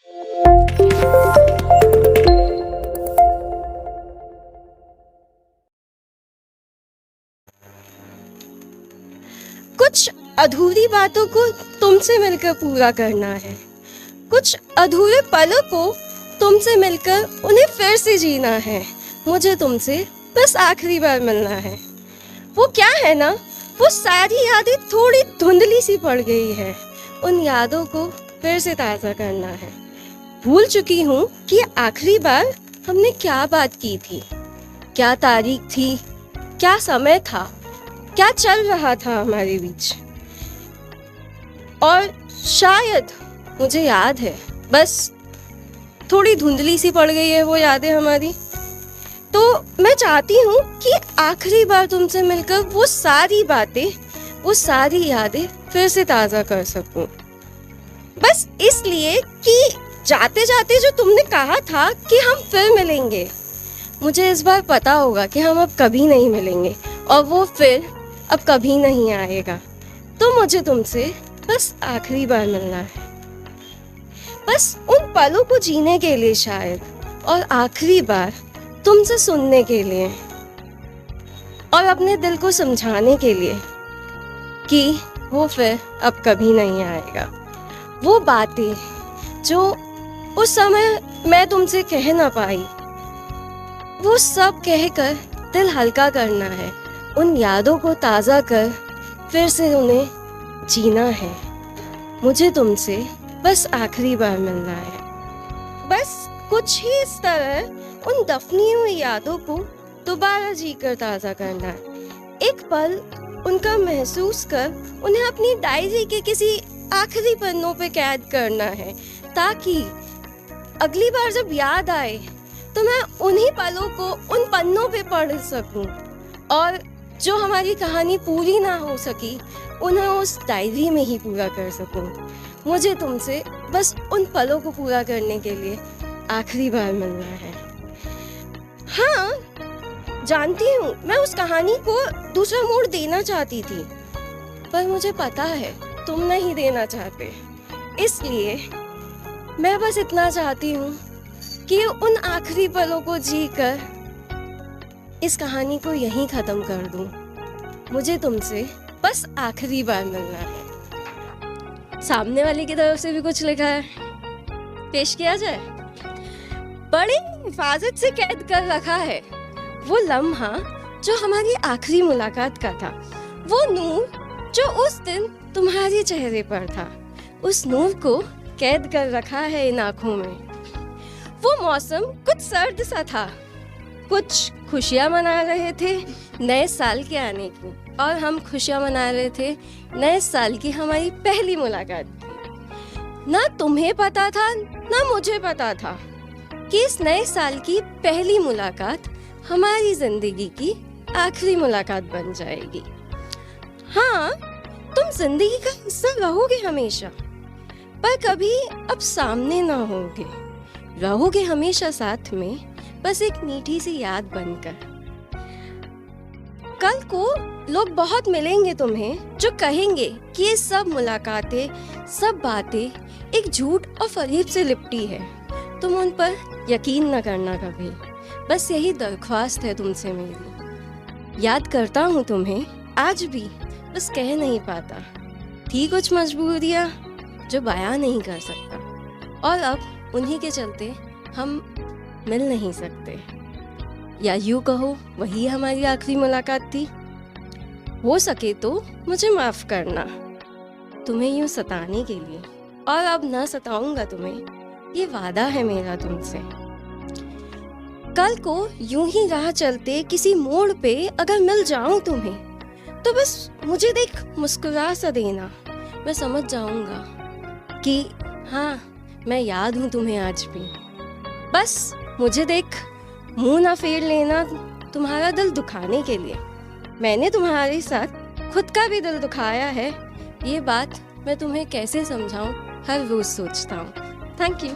कुछ अधूरी बातों को तुमसे मिलकर पूरा करना है, कुछ अधूरे पलों को तुमसे मिलकर उन्हें फिर से जीना है। मुझे तुमसे बस आखिरी बार मिलना है। वो क्या है ना, वो सारी यादें थोड़ी धुंधली सी पड़ गई है, उन यादों को फिर से ताज़ा करना है। भूल चुकी हूँ कि आखिरी बार हमने क्या बात की थी, क्या तारीख थी, क्या समय था, क्या चल रहा था हमारे बीच। और शायद मुझे याद है, बस थोड़ी धुंधली सी पड़ गई है वो यादें हमारी। तो मैं चाहती हूँ कि आखिरी बार तुमसे मिलकर वो सारी बातें, वो सारी यादें फिर से ताज़ा कर सकूं। बस इसलिए कि जाते जाते जो तुमने कहा था कि हम फिर मिलेंगे, मुझे इस बार पता होगा कि हम अब कभी नहीं मिलेंगे और वो फिर अब कभी नहीं आएगा। तो मुझे तुमसे बस आखिरी बार मिलना है, बस उन पलों को जीने के लिए शायद, और आखिरी बार तुमसे सुनने के लिए और अपने दिल को समझाने के लिए कि वो फिर अब कभी नहीं आएगा। वो बातें जो उस समय मैं तुमसे कह ना पाई, वो सब कहकर दिल हल्का करना है, उन यादों को ताज़ा कर फिर से उन्हें जीना है। मुझे तुमसे बस आखिरी बार मिलना है, बस कुछ ही इस तरह उन दफनी हुई यादों को दोबारा जीकर ताज़ा करना है। एक पल उनका महसूस कर उन्हें अपनी डायरी के किसी आखिरी पन्नों पे कैद करना है, ताकि अगली बार जब याद आए तो मैं उन्हीं पलों को उन पन्नों पे पढ़ सकूं, और जो हमारी कहानी पूरी ना हो सकी उन्हें उस डायरी में ही पूरा कर सकूं। मुझे तुमसे बस उन पलों को पूरा करने के लिए आखिरी बार मिलना है। हाँ, जानती हूँ मैं उस कहानी को दूसरा मोड़ देना चाहती थी, पर मुझे पता है तुम नहीं देना चाहते। इसलिए मैं बस इतना चाहती हूँ कि उन आखिरी पलों को जीकर इस कहानी को यहीं खत्म कर दूं। मुझे तुमसे बस आखिरी बार मिलना है। सामने वाले की तरफ से भी कुछ लिखा है, पेश किया जाए। बड़ी हिफाजत से कैद कर रखा है वो लम्हा जो हमारी आखिरी मुलाकात का था, वो नूर जो उस दिन तुम्हारे चेहरे पर था, उस नूर को कैद कर रखा है इन आँखों में। वो मौसम कुछ सर्द सा था, कुछ खुशियाँ मना रहे थे नए साल के आने की, और हम खुशियाँ मना रहे थे नए साल की हमारी पहली मुलाकात की। ना तुम्हें पता था ना मुझे पता था कि इस नए साल की पहली मुलाकात हमारी जिंदगी की आखिरी मुलाकात बन जाएगी। हाँ, तुम जिंदगी का हिस्सा रहोगे हमेशा, पर कभी अब सामने ना होगे, रहोगे हमेशा साथ में, बस एक मीठी सी याद बनकर। कल को लोग बहुत मिलेंगे तुम्हें जो कहेंगे कि ये सब मुलाकातें, सब बातें एक झूठ और फरेब से लिपटी है। तुम उन पर यकीन न करना कभी, बस यही दरख्वास्त है तुमसे मेरी। याद करता हूँ तुम्हें आज भी, बस कह नहीं पाता, थी कुछ मजबूरियाँ जो बयां नहीं कर सकता, और अब उन्हीं के चलते हम मिल नहीं सकते। या यूँ कहो वही हमारी आखिरी मुलाकात थी। हो सके तो मुझे माफ़ करना तुम्हें यूँ सताने के लिए, और अब ना सताऊंगा तुम्हें, ये वादा है मेरा तुमसे। कल को यूं ही राह चलते किसी मोड़ पे अगर मिल जाऊं तुम्हें, तो बस मुझे देख मुस्कुरा सा देना, मैं समझ जाऊंगा कि हाँ, मैं याद हूँ तुम्हें आज भी। बस मुझे देख मुंह ना फेर लेना तुम्हारा दिल दुखाने के लिए। मैंने तुम्हारे साथ खुद का भी दिल दुखाया है, ये बात मैं तुम्हें कैसे समझाऊं, हर रोज सोचता हूँ। Thank you.